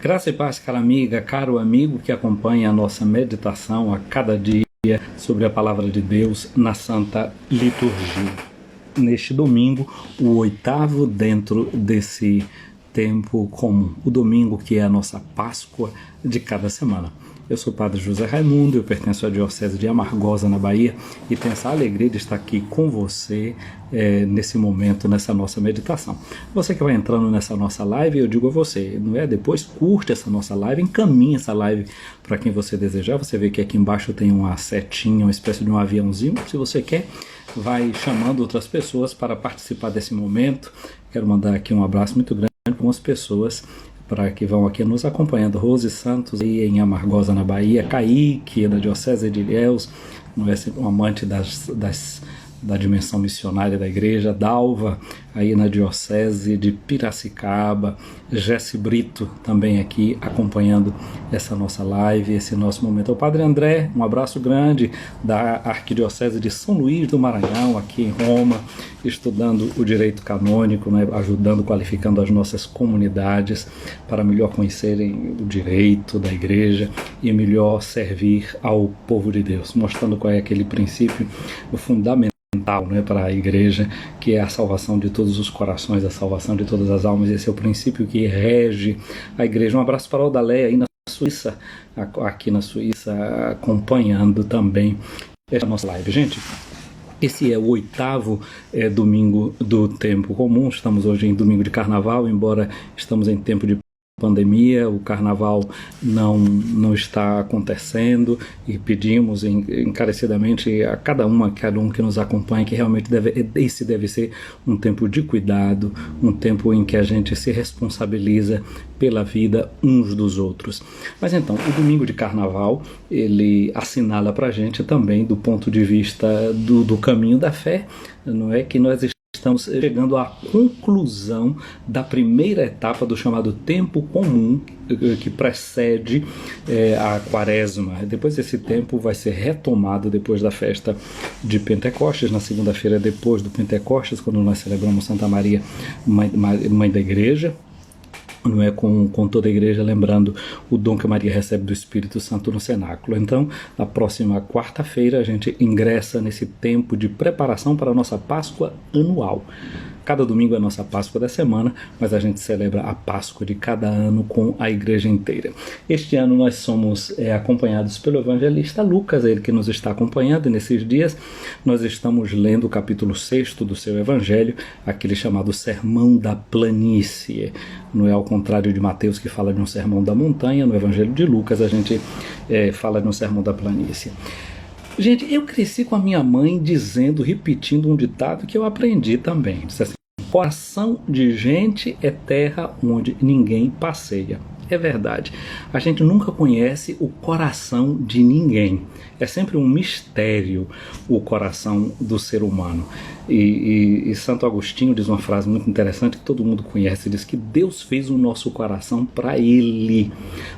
Graça e paz, cara amiga, caro amigo que acompanha a nossa meditação a cada dia sobre a palavra de Deus na Santa Liturgia. Neste domingo, o oitavo dentro desse tempo comum, o domingo que é a nossa Páscoa de cada semana. Eu sou o Padre José Raimundo, eu pertenço à Diocese de Amargosa, na Bahia, e tenho essa alegria de estar aqui com você nesse momento, nessa nossa meditação. Você que vai entrando nessa nossa live, eu digo a você, não é? Depois curte essa nossa live, encaminhe essa live para quem você desejar. Você vê que aqui embaixo tem uma setinha, uma espécie de um aviãozinho. Se você quer, vai chamando outras pessoas para participar desse momento. Quero mandar aqui um abraço muito grande para umas pessoas para que vão aqui nos acompanhando. Rose Santos, aí em Amargosa, na Bahia. Kaique, da Diocese de Ilhéus, um amante da dimensão missionária da igreja. Dalva, aí na Diocese de Piracicaba. Jesse Brito, também aqui acompanhando essa nossa live, esse nosso momento. O Padre André, um abraço grande, da Arquidiocese de São Luís do Maranhão, aqui em Roma, estudando o direito canônico, né, ajudando, qualificando as nossas comunidades para melhor conhecerem o direito da igreja e melhor servir ao povo de Deus, mostrando qual é aquele princípio fundamental, né, para a igreja, que é a salvação de todos os corações, a salvação de todas as almas. Esse é o princípio que rege a igreja. Um abraço para a Odaleia aí na Suíça, aqui na Suíça, acompanhando também esta nossa live. Gente, esse é o oitavo domingo do tempo comum. Estamos hoje em domingo de carnaval, embora estamos em tempo de pandemia, o carnaval não está acontecendo, e pedimos encarecidamente a cada um que nos acompanha que realmente esse deve ser um tempo de cuidado, um tempo em que a gente se responsabiliza pela vida uns dos outros. Mas então, o domingo de carnaval, ele assinala para a gente também, do ponto de vista do caminho da fé, não é, que nós estamos chegando à conclusão da primeira etapa do chamado tempo comum, que precede a quaresma. Depois esse tempo vai ser retomado depois da festa de Pentecostes, na segunda-feira depois do Pentecostes, quando nós celebramos Santa Maria, mãe da igreja, não é, com toda a igreja, lembrando o dom que Maria recebe do Espírito Santo no cenáculo. Então, na próxima quarta-feira, a gente ingressa nesse tempo de preparação para a nossa Páscoa anual. Cada domingo é a nossa Páscoa da semana, mas a gente celebra a Páscoa de cada ano com a igreja inteira. Este ano nós somos acompanhados pelo evangelista Lucas, ele que nos está acompanhando, e nesses dias nós estamos lendo o capítulo 6 do seu evangelho, aquele chamado Sermão da Planície. Não é ao contrário de Mateus, que fala de um sermão da montanha. No evangelho de Lucas a gente fala de um sermão da planície. Gente, eu cresci com a minha mãe repetindo um ditado que eu aprendi também. Diz assim: coração de gente é terra onde ninguém passeia. É verdade. A gente nunca conhece o coração de ninguém. É sempre um mistério o coração do ser humano. E Santo Agostinho diz uma frase muito interessante que todo mundo conhece. Diz que Deus fez o nosso coração para Ele.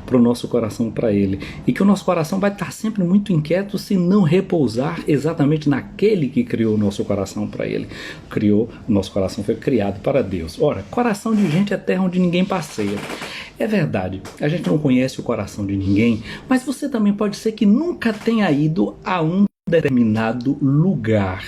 Para o nosso coração para Ele. E que o nosso coração vai estar sempre muito inquieto se não repousar exatamente naquele que criou o nosso coração para Ele. O nosso coração foi criado para Deus. Ora, coração de gente é terra onde ninguém passeia. É verdade, a gente não conhece o coração de ninguém, mas você também pode ser que nunca tenha ido a um determinado lugar.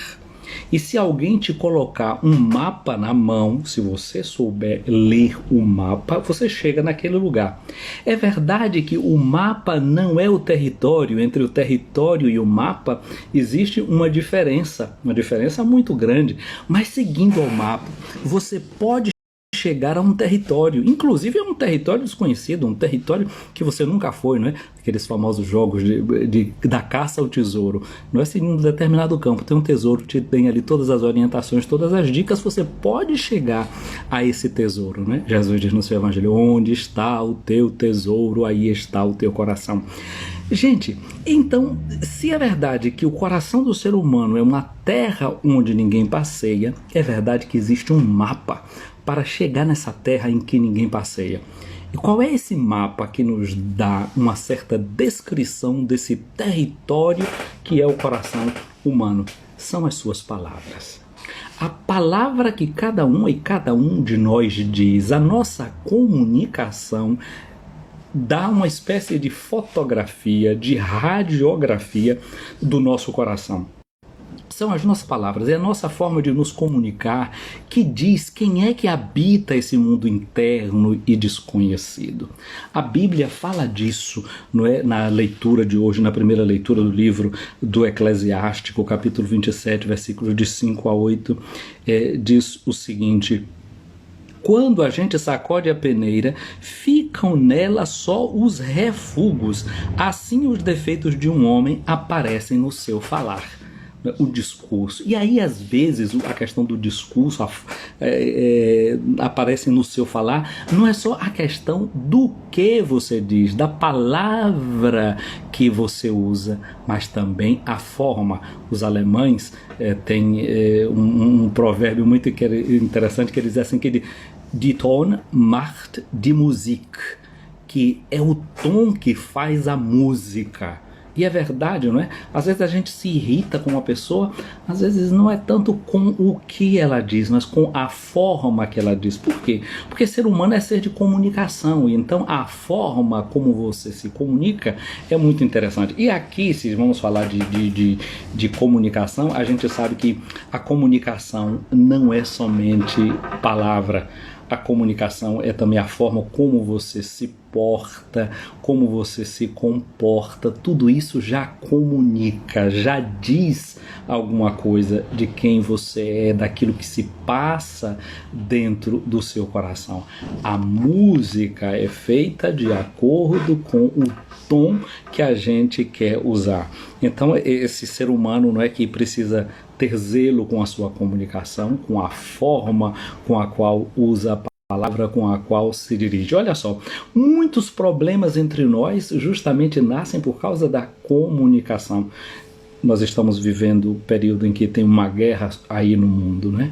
E se alguém te colocar um mapa na mão, se você souber ler o mapa, você chega naquele lugar. É verdade que o mapa não é o território. Entre o território e o mapa existe uma diferença muito grande. Mas seguindo ao mapa, você pode chegar a um território, inclusive é um território desconhecido, um território que você nunca foi, não é? Aqueles famosos jogos da caça ao tesouro. Não é assim, em um determinado campo tem um tesouro, te tem ali todas as orientações, todas as dicas, você pode chegar a esse tesouro, né? Jesus diz no seu evangelho: onde está o teu tesouro, aí está o teu coração. Gente, então, se é verdade que o coração do ser humano é uma terra onde ninguém passeia, é verdade que existe um mapa para chegar nessa terra em que ninguém passeia. E qual é esse mapa que nos dá uma certa descrição desse território que é o coração humano? São as suas palavras. A palavra que cada um e cada um de nós diz, a nossa comunicação dá uma espécie de fotografia, de radiografia do nosso coração. São as nossas palavras, é a nossa forma de nos comunicar que diz quem é que habita esse mundo interno e desconhecido. A Bíblia fala disso, não é? Na leitura de hoje, na primeira leitura do livro do Eclesiástico, capítulo 27, versículos de 5 a 8, diz o seguinte: quando a gente sacode a peneira, ficam nela só os refugos, assim os defeitos de um homem aparecem no seu falar. O discurso. E aí, às vezes, a questão do discurso aparece no seu falar, não é só a questão do que você diz, da palavra que você usa, mas também a forma. Os alemães têm um provérbio muito interessante que eles dizem assim, que die Ton macht die Musik, que é o tom que faz a música. E é verdade, não é? Às vezes a gente se irrita com uma pessoa, às vezes não é tanto com o que ela diz, mas com a forma que ela diz. Por quê? Porque ser humano é ser de comunicação, e então a forma como você se comunica é muito interessante. E aqui, se vamos falar de comunicação, a gente sabe que a comunicação não é somente palavra. A comunicação é também a forma como você se porta, como você se comporta. Tudo isso já comunica, já diz alguma coisa de quem você é, daquilo que se passa dentro do seu coração. A música é feita de acordo com o tom que a gente quer usar. Então, esse ser humano não é que precisa ter zelo com a sua comunicação, com a forma com a qual usa a palavra, com a qual se dirige. Olha só, muitos problemas entre nós justamente nascem por causa da comunicação. Nós estamos vivendo um período em que tem uma guerra aí no mundo, né?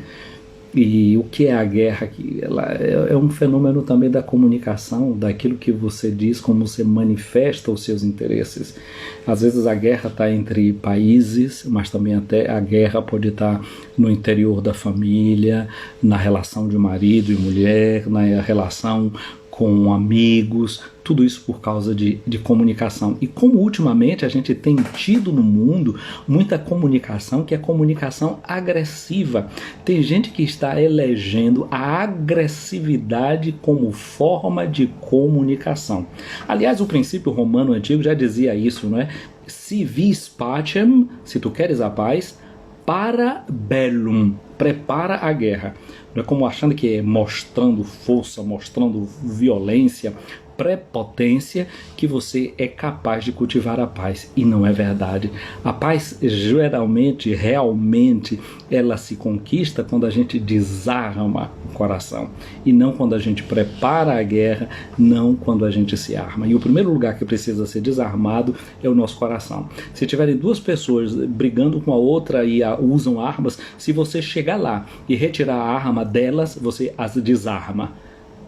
E o que é a guerra? Ela é um fenômeno também da comunicação, daquilo que você diz, como você manifesta os seus interesses. Às vezes a guerra está entre países, mas também até a guerra pode estar no interior da família, na relação de marido e mulher, na relação com amigos, tudo isso por causa de comunicação. E como ultimamente a gente tem tido no mundo muita comunicação que é comunicação agressiva. Tem gente que está elegendo a agressividade como forma de comunicação. Aliás, o princípio romano antigo já dizia isso, não é? Si vis pacem, se tu queres a paz, para bellum, prepara a guerra. Não é como achando que é mostrando força, mostrando violência, prepotência, que você é capaz de cultivar a paz. E não é verdade. A paz, geralmente, realmente, ela se conquista quando a gente desarma o coração. E não quando a gente prepara a guerra, não quando a gente se arma. E o primeiro lugar que precisa ser desarmado é o nosso coração. Se tiverem duas pessoas brigando com a outra e usam armas, se você chegar lá e retirar a arma delas, você as desarma.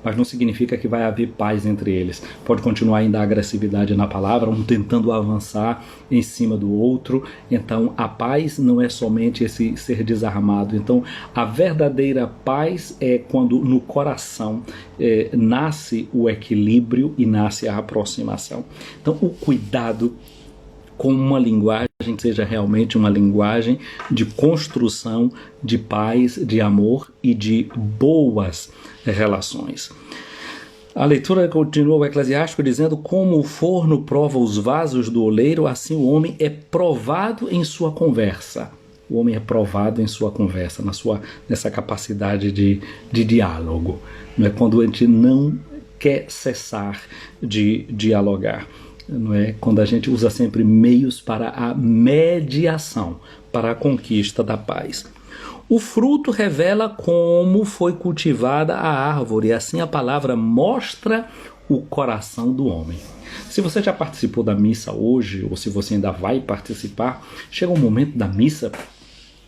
Mas não significa que vai haver paz entre eles. Pode continuar ainda a agressividade na palavra, um tentando avançar em cima do outro. Então a paz não é somente esse ser desarmado. Então a verdadeira paz é quando no coração nasce o equilíbrio e nasce a aproximação. Então o cuidado com uma linguagem que seja realmente uma linguagem de construção, de paz, de amor e de boas relações. A leitura continua o Eclesiástico dizendo: como o forno prova os vasos do oleiro, assim o homem é provado em sua conversa. O homem é provado em sua conversa, nessa capacidade de diálogo. Não é? Quando a gente não quer cessar de dialogar. Não é? Quando a gente usa sempre meios para a mediação, para a conquista da paz. O fruto revela como foi cultivada a árvore, e assim a palavra mostra o coração do homem. Se você já participou da missa hoje, ou se você ainda vai participar, chega um momento da missa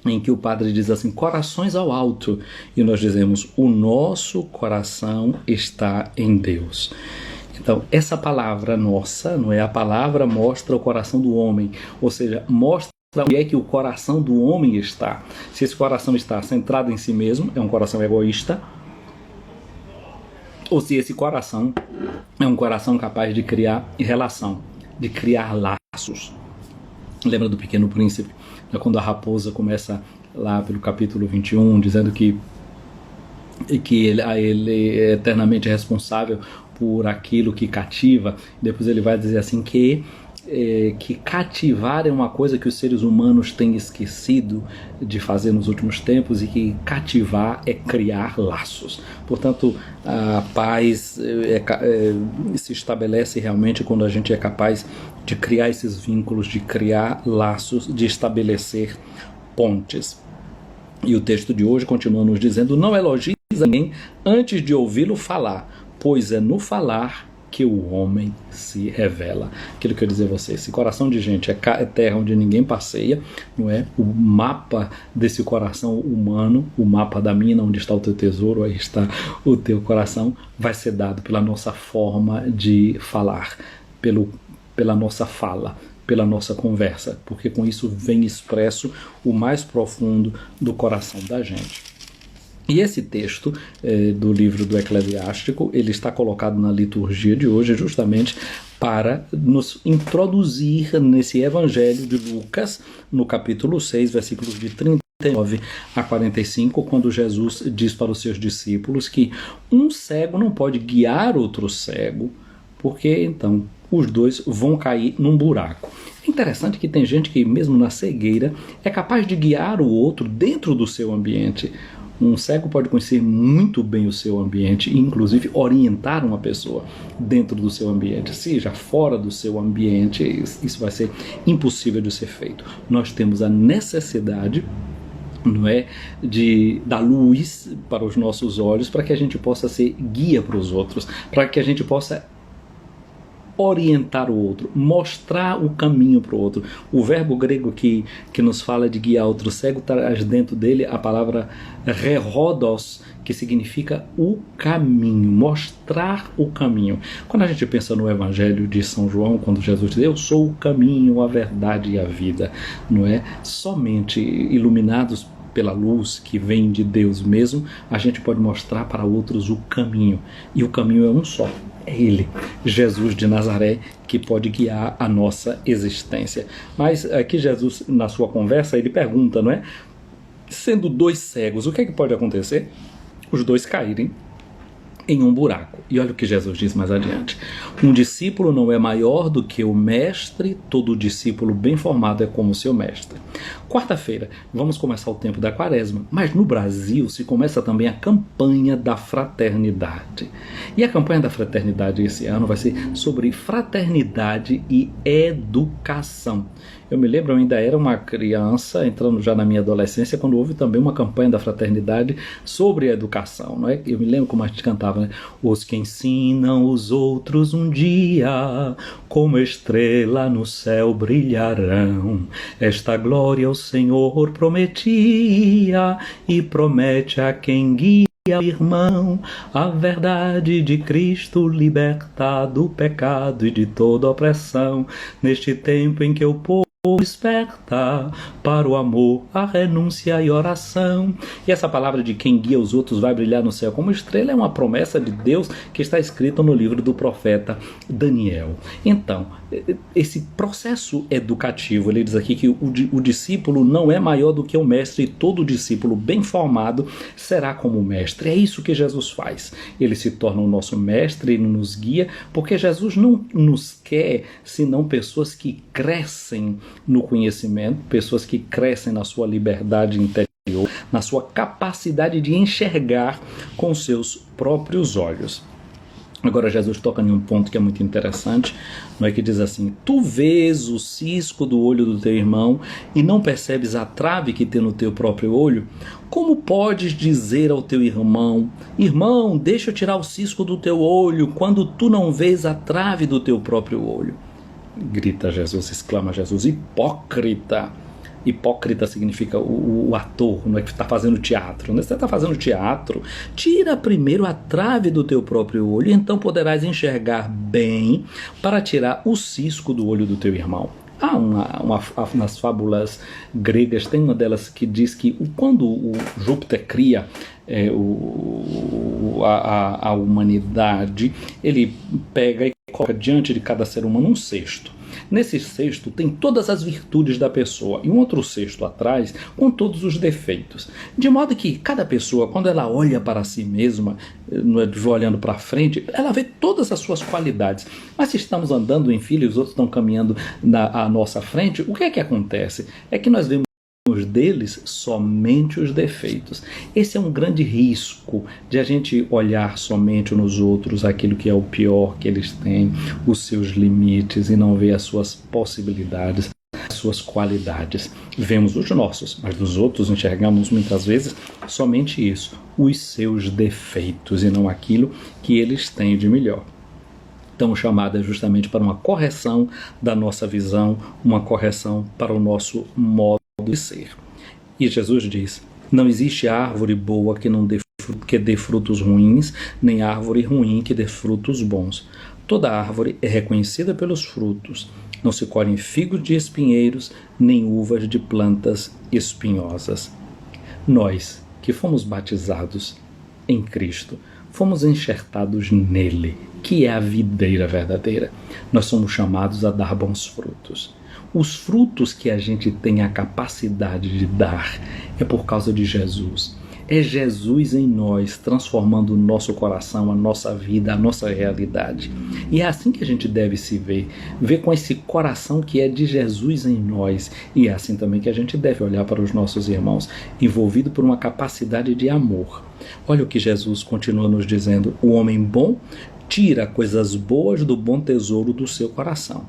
em que o padre diz assim: corações ao alto, e nós dizemos: o nosso coração está em Deus. Então, essa palavra nossa, não é? A palavra mostra o coração do homem, ou seja, mostra onde é que o coração do homem está. Se esse coração está centrado em si mesmo, é um coração egoísta. ou se esse coração é um coração capaz de criar relação, de criar laços. Lembra do Pequeno Príncipe? Quando a raposa começa lá pelo capítulo 21, dizendo que ele é eternamente responsável por aquilo que cativa. Depois ele vai dizer assim que cativar é uma coisa que os seres humanos têm esquecido de fazer nos últimos tempos, e que cativar é criar laços. Portanto, a paz se estabelece realmente quando a gente é capaz de criar esses vínculos, de criar laços, de estabelecer pontes. E o texto de hoje continua nos dizendo: não elogie ninguém antes de ouvi-lo falar, pois é no falar que o homem se revela. Aquilo que eu dizer a você, esse coração de gente é terra onde ninguém passeia, não é? O mapa desse coração humano, o mapa da mina, onde está o teu tesouro, aí está o teu coração, vai ser dado pela nossa forma de falar, pela nossa fala, pela nossa conversa, porque com isso vem expresso o mais profundo do coração da gente. E esse texto do livro do Eclesiástico, ele está colocado na liturgia de hoje justamente para nos introduzir nesse Evangelho de Lucas, no capítulo 6, versículos de 39 a 45, quando Jesus diz para os seus discípulos que um cego não pode guiar outro cego, porque então os dois vão cair num buraco. É interessante que tem gente que mesmo na cegueira é capaz de guiar o outro dentro do seu ambiente. Um cego pode conhecer muito bem o seu ambiente e inclusive orientar uma pessoa dentro do seu ambiente. Seja fora do seu ambiente, isso vai ser impossível de ser feito. Nós temos a necessidade, não é, da luz para os nossos olhos, para que a gente possa ser guia para os outros, para que a gente possa orientar o outro, mostrar o caminho para o outro. O verbo grego que nos fala de guiar outro cego traz dentro dele a palavra rehodos, que significa o caminho, mostrar o caminho. Quando a gente pensa no Evangelho de São João, quando Jesus diz: eu sou o caminho, a verdade e a vida, não é? Somente iluminados pela luz que vem de Deus mesmo, a gente pode mostrar para outros o caminho. E o caminho é um só. É Ele, Jesus de Nazaré, que pode guiar a nossa existência. Mas aqui Jesus, na sua conversa, ele pergunta, não é? Sendo dois cegos, o que é que pode acontecer? Os dois caírem em um buraco. E olha o que Jesus diz mais adiante: um discípulo não é maior do que o mestre, todo discípulo bem formado é como seu mestre. Quarta-feira, vamos começar o tempo da Quaresma, mas no Brasil se começa também a campanha da fraternidade. E a campanha da fraternidade esse ano vai ser sobre fraternidade e educação. Eu me lembro, eu ainda era uma criança, entrando já na minha adolescência, quando houve também uma campanha da fraternidade sobre a educação, não é? Eu me lembro como a gente cantava, né? Os que ensinam os outros um dia, como estrela no céu brilharão. Esta glória o Senhor prometia e promete a quem guia o irmão. A verdade de Cristo liberta do pecado e de toda opressão. Neste tempo em que o povo desperta para o amor, a renúncia e oração. E essa palavra de quem guia os outros vai brilhar no céu como estrela é uma promessa de Deus que está escrita no livro do profeta Daniel. Então, esse processo educativo, ele diz aqui que o discípulo não é maior do que o mestre, e todo discípulo bem formado será como o mestre. É isso que Jesus faz. Ele se torna o nosso mestre, ele nos guia, porque Jesus não nos quer senão pessoas que crescem no conhecimento, pessoas que crescem na sua liberdade interior, na sua capacidade de enxergar com seus próprios olhos. Agora Jesus toca em um ponto que é muito interessante, não é, que diz assim: tu vês o cisco do olho do teu irmão e não percebes a trave que tem no teu próprio olho? Como podes dizer ao teu irmão: irmão, deixa eu tirar o cisco do teu olho, quando tu não vês a trave do teu próprio olho? Grita Jesus, exclama Jesus: hipócrita! Hipócrita significa o ator, não é, que está fazendo teatro. Você está fazendo teatro? Tira primeiro a trave do teu próprio olho, então poderás enxergar bem para tirar o cisco do olho do teu irmão. Há nas fábulas gregas, tem uma delas que diz que quando o Júpiter cria a humanidade, ele pega e coloca diante de cada ser humano um cesto. Nesse cesto tem todas as virtudes da pessoa e um outro cesto atrás com todos os defeitos. De modo que cada pessoa, quando ela olha para si mesma, olhando para frente, ela vê todas as suas qualidades. Mas se estamos andando em fila e os outros estão caminhando à nossa frente, o que é que acontece? É que nós vemos deles somente os defeitos. Esse é um grande risco de a gente olhar somente nos outros aquilo que é o pior que eles têm, os seus limites, e não ver as suas possibilidades, as suas qualidades. Vemos os nossos, mas dos outros enxergamos muitas vezes somente isso, os seus defeitos, e não aquilo que eles têm de melhor. Então o chamado é justamente para uma correção da nossa visão, uma correção para o nosso modo de ser. E Jesus diz: não existe árvore boa que dê frutos ruins, nem árvore ruim que dê frutos bons. Toda árvore é reconhecida pelos frutos. Não se colhem figos de espinheiros, nem uvas de plantas espinhosas. Nós, que fomos batizados em Cristo, fomos enxertados nele, que é a videira verdadeira. Nós somos chamados a dar bons frutos. Os frutos que a gente tem a capacidade de dar é por causa de Jesus. É Jesus em nós, transformando o nosso coração, a nossa vida, a nossa realidade. E é assim que a gente deve se ver. Ver com esse coração que é de Jesus em nós. E é assim também que a gente deve olhar para os nossos irmãos, envolvido por uma capacidade de amor. Olha o que Jesus continua nos dizendo: o homem bom tira coisas boas do bom tesouro do seu coração.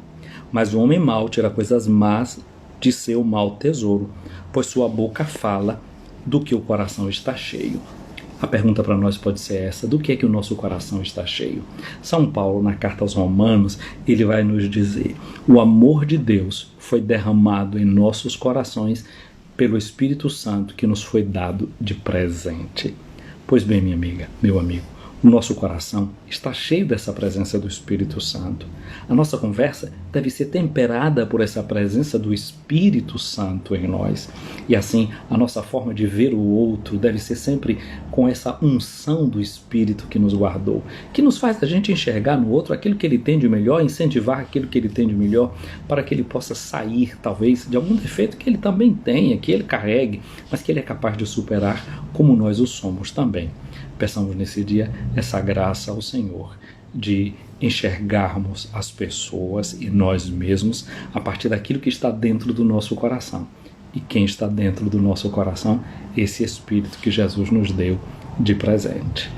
Mas o homem mau tira coisas más de seu mau tesouro, pois sua boca fala do que o coração está cheio. A pergunta para nós pode ser essa: do que é que o nosso coração está cheio? São Paulo, na carta aos Romanos, ele vai nos dizer: o amor de Deus foi derramado em nossos corações pelo Espírito Santo que nos foi dado de presente. Pois bem, minha amiga, meu amigo, o nosso coração está cheio dessa presença do Espírito Santo. A nossa conversa deve ser temperada por essa presença do Espírito Santo em nós. E assim, a nossa forma de ver o outro deve ser sempre com essa unção do Espírito que nos guardou, que nos faz a gente enxergar no outro aquilo que ele tem de melhor, incentivar aquilo que ele tem de melhor, para que ele possa sair, talvez, de algum defeito que ele também tenha, que ele carregue, mas que ele é capaz de superar, como nós o somos também. Peçamos nesse dia essa graça ao Senhor de enxergarmos as pessoas e nós mesmos a partir daquilo que está dentro do nosso coração. E quem está dentro do nosso coração? Esse Espírito que Jesus nos deu de presente.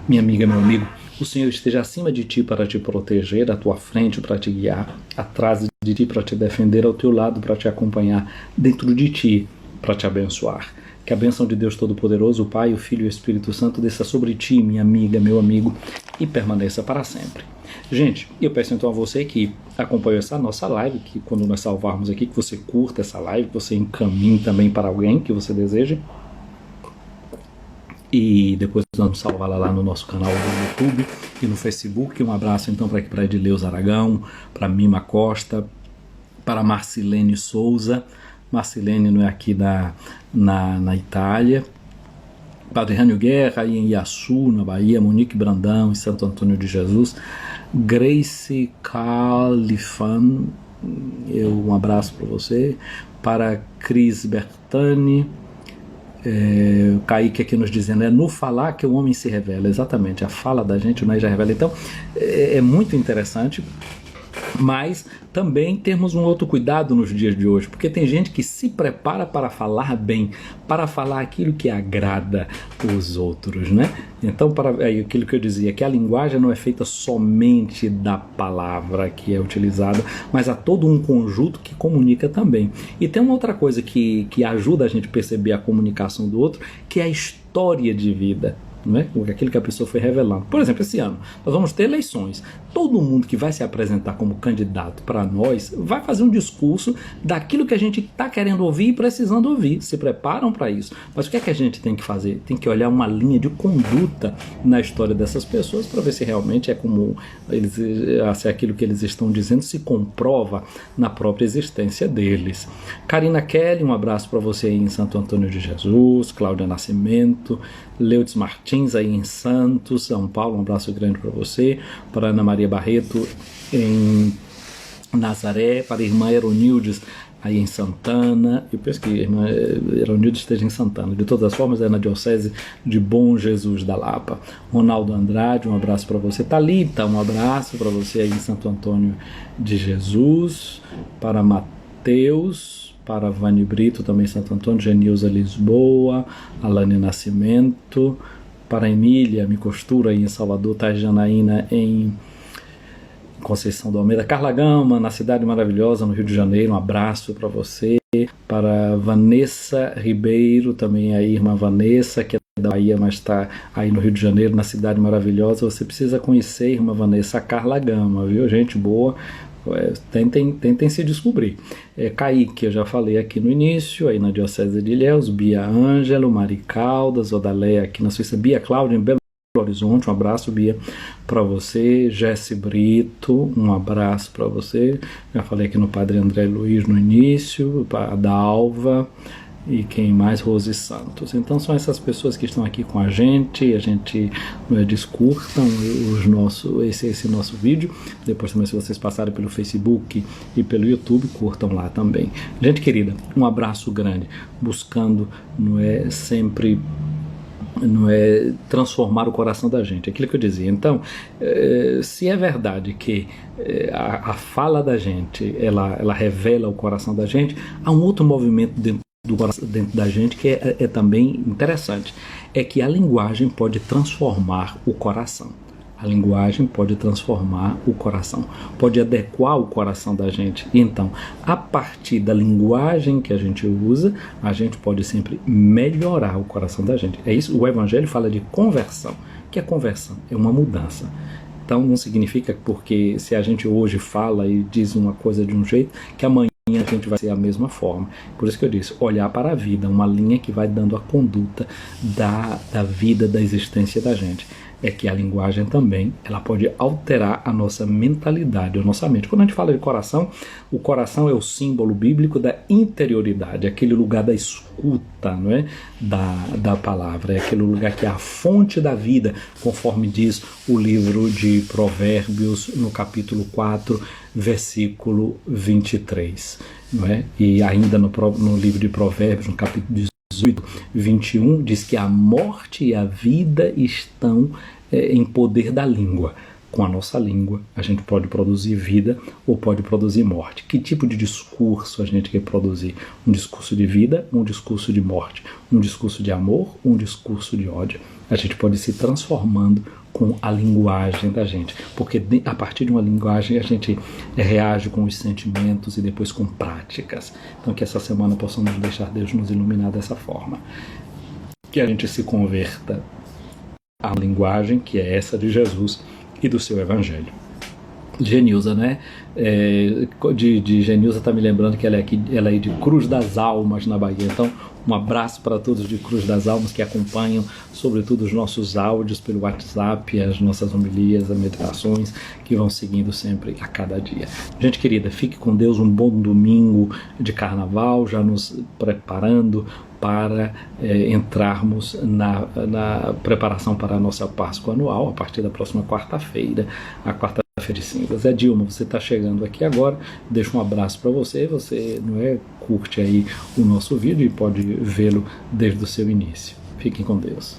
Minha amiga, meu amigo, o Senhor esteja acima de ti para te proteger, à tua frente para te guiar, atrás de ti para te defender, ao teu lado para te acompanhar, dentro de ti para te abençoar. Que a bênção de Deus Todo-Poderoso, o Pai, o Filho e o Espírito Santo desça sobre ti, minha amiga, meu amigo, e permaneça para sempre. Gente, eu peço então a você que acompanhou essa nossa live, que quando nós salvarmos aqui, que você curta essa live, que você encaminhe também para alguém que você deseje. E depois nós vamos salvá-la lá no nosso canal do YouTube e no Facebook. Um abraço então para Edileus Aragão, para Mima Costa, para Marcilene Souza. Marcilene não é aqui na Itália. Padre Rânio Guerra, aí em Iaçu, na Bahia. Monique Brandão, em Santo Antônio de Jesus. Grace Califan, um abraço para você. Para Cris Bertani. O Kaique aqui nos dizendo: é no falar que o homem se revela. Exatamente, a fala da gente não já revela. Então é muito interessante. Mas também temos um outro cuidado nos dias de hoje, porque tem gente que se prepara para falar bem, para falar aquilo que agrada os outros, né? Então, aquilo que eu dizia, que a linguagem não é feita somente da palavra que é utilizada, mas há todo um conjunto que comunica também. E tem uma outra coisa que ajuda a gente a perceber a comunicação do outro, que é a história de vida não é? Aquilo que a pessoa foi revelando. Por exemplo, esse ano nós vamos ter eleições. Todo mundo que vai se apresentar como candidato para nós vai fazer um discurso daquilo que a gente está querendo ouvir e precisando ouvir. Se preparam para isso. Mas o que é que a gente tem que fazer? Tem que olhar uma linha de conduta na história dessas pessoas para ver se realmente é como eles, se aquilo que eles estão dizendo se comprova na própria existência deles. Karina Kelly, um abraço para você aí em Santo Antônio de Jesus. Cláudia Nascimento, Leudes Martins aí em Santos, São Paulo, um abraço grande para você. Para Ana Maria Barreto em Nazaré, para a irmã Eronildes aí em Santana. Eu penso que a irmã Eronildes esteja em Santana. De todas as formas, é na Diocese de Bom Jesus da Lapa. Ronaldo Andrade, um abraço para você. Thalita, um abraço para você aí em Santo Antônio de Jesus. Para Mateus, para Vani Brito, também em Santo Antônio, Genilza Lisboa, Alane Nascimento, para Emília Me Costura aí em Salvador, Thais Janaína em Conceição do Almeida, Carla Gama, na Cidade Maravilhosa, no Rio de Janeiro, um abraço para você. Para Vanessa Ribeiro, também a irmã Vanessa, que é da Bahia, mas está aí no Rio de Janeiro, na Cidade Maravilhosa. Você precisa conhecer, irmã Vanessa, a Carla Gama, viu? Gente boa. Tentem se descobrir. Kaique, eu já falei aqui no início, aí na Diocese de Ilhéus, Bia Ângelo, Mari Caldas, Odaleia aqui na Suíça, Bia Cláudia em Belo Horizonte, um abraço, Bia, para você. Jesse Brito, um abraço para você. Já falei aqui no Padre André Luiz no início, a Dalva. E quem mais? Rose Santos. Então são essas pessoas que estão aqui com a gente discurtam esse nosso vídeo. Depois também, se vocês passarem pelo Facebook e pelo YouTube, curtam lá também. Gente querida, um abraço grande, buscando sempre transformar o coração da gente, aquilo que eu dizia. Então, se é verdade que a fala da gente ela revela o coração da gente, há um outro movimento dentro da gente que é também interessante, é que a linguagem pode transformar o coração. A linguagem pode transformar o coração, pode adequar o coração da gente. Então, a partir da linguagem que a gente usa, a gente pode sempre melhorar o coração da gente. É isso, o Evangelho fala de conversão. O que é conversão? É uma mudança. Então, não significa porque se a gente hoje fala e diz uma coisa de um jeito, que amanhã a gente vai ser a mesma forma. Por isso que eu disse, olhar para a vida, uma linha que vai dando a conduta da vida, da existência da gente. É que a linguagem também, ela pode alterar a nossa mentalidade, a nossa mente. Quando a gente fala de coração, o coração é o símbolo bíblico da interioridade, aquele lugar da escuta, não é? da palavra, é aquele lugar que é a fonte da vida, conforme diz o livro de Provérbios, no capítulo 4, versículo 23. Não é? E ainda no livro de Provérbios, no capítulo 18, 21, diz que a morte e a vida estão em poder da língua. Com a nossa língua, a gente pode produzir vida ou pode produzir morte. Que tipo de discurso a gente quer produzir? Um discurso de vida, um discurso de morte, um discurso de amor, um discurso de ódio. A gente pode se transformando com a linguagem da gente, porque a partir de uma linguagem a gente reage com os sentimentos e depois com práticas. Então que essa semana possamos deixar Deus nos iluminar dessa forma, que a gente se converta à linguagem que é essa de Jesus e do seu Evangelho. Genilza, né? De Genilza está me lembrando que ela é de Cruz das Almas, na Bahia. Então, um abraço para todos de Cruz das Almas que acompanham, sobretudo, os nossos áudios pelo WhatsApp, as nossas homilias, as meditações que vão seguindo sempre a cada dia. Gente querida, fique com Deus, um bom domingo de carnaval, já nos preparando para entrarmos na preparação para a nossa Páscoa anual, a partir da próxima quarta-feira, a quarta-feira de cinzas. Dilma, você está chegando aqui agora, deixa um abraço para você, curte aí o nosso vídeo e pode vê-lo desde o seu início. Fiquem com Deus.